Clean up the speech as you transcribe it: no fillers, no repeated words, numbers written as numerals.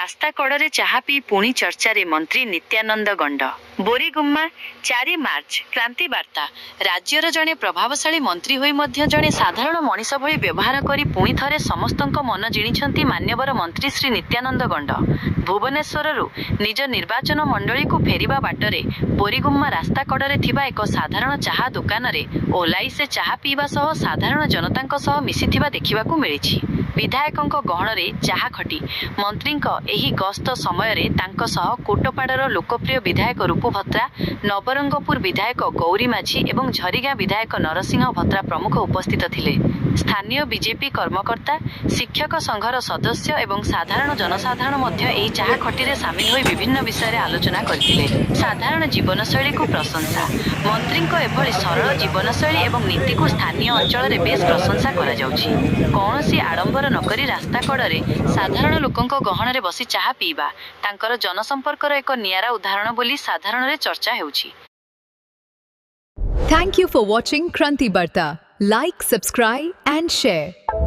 ରାସ୍ତା କଡ଼ରେ ଚାହା ପିଇ ପୁଣି ଚର୍ଚ୍ଚାରେ ମନ୍ତ୍ରୀ ନିତ୍ୟାନନ୍ଦ ଗଣ୍ଡ। ବୋରିଗୁମ୍ମା 4 ମାର୍ଚ୍ଚ। କ୍ରାନ୍ତି ବାର୍ତ୍ତା। ରାଜ୍ୟର ଜଣେ ପ୍ରଭାବଶାଳୀ ମନ୍ତ୍ରୀ ହୋଇ ମଧ୍ୟ ଜଣେ ସାଧାରଣ ମଣିଷ ଭଳି ବ୍ୟବହାର କରି ପୁଣି ଥରେ ସମସ୍ତଙ୍କ ମନ ଜିଣିଛନ୍ତି ମାନ୍ୟବର ମନ୍ତ୍ରୀ ଶ୍ରୀ ନିତ୍ୟାନନ୍ଦ ଗଣ୍ଡ। ଭୁବନେଶ୍ୱରରୁ ନିଜ ନିର୍ବାଚନ ମଣ୍ଡଳୀକୁ ଫେରିବା ବାଟରେ ବୋରିଗୁମ୍ମା ରାସ୍ତା କଡ଼ରେ ଥିବା ଏକ ସାଧାରଣ ଚାହା ଦୋକାନରେ ଓହ୍ଲାଇ ସେ ଚାହା ପିଇବା ସହ ସାଧାରଣ ଜନତାଙ୍କ ସହ ମିଶିଥିବା ଦେଖିବାକୁ ମିଳିଛି। ବିଧାୟକଙ୍କ ଗହଣରେ ଚାହା ଖଟି। ମନ୍ତ୍ରୀଙ୍କ ଏହି ଗସ୍ତ ସମୟରେ ତାଙ୍କ ସହ କୋଟପାଡ଼ର ଲୋକପ୍ରିୟ ବିଧାୟକ ରୂପୁ ଭତ୍ରା, ନବରଙ୍ଗପୁର ବିଧାୟକ ଗୌରୀ ମାଝୀ ଏବଂ ଝରିଗାଁ ବିଧାୟକ ନରସିଂହ ଭତ୍ରା ପ୍ରମୁଖ ଉପସ୍ଥିତ ଥିଲେ। ସ୍ଥାନୀୟ ବିଜେପି କର୍ମକର୍ତ୍ତା, ଶିକ୍ଷକ ସଂଘର ସଦସ୍ୟ ଏବଂ ସାଧାରଣ ଜନସାଧାରଣ ମଧ୍ୟ ଏହି ଚାହା ଖଟିରେ ସାମିଲ ହୋଇ ବିଭିନ୍ନ ବିଷୟରେ ଆଲୋଚନା କରିଥିଲେ। ସାଧାରଣ ଜୀବନଶୈଳୀକୁ ପ୍ରଶଂସା। ମନ୍ତ୍ରୀଙ୍କ ଏଭଳି ସରଳ ଜୀବନଶୈଳୀ ଏବଂ ନୀତିକୁ ସ୍ଥାନୀୟ ଅଞ୍ଚଳରେ ବେଶ୍ ପ୍ରଶଂସା କରାଯାଉଛି। କୌଣସି ଆଡମ୍ବର ନକରି ରାସ୍ତା କଡ଼ରେ ସାଧାରଣ ଲୋକଙ୍କ ଗହଣରେ ବସି ଚାହା ପିଇବା ତାଙ୍କର ଜନସମ୍ପର୍କର ଏକ ନିଆରା ଉଦାହରଣ ବୋଲି ସାଧାରଣରେ ଚର୍ଚ୍ଚା ହେଉଛି। Thank you for watching Kranti Barta. Like, subscribe and share.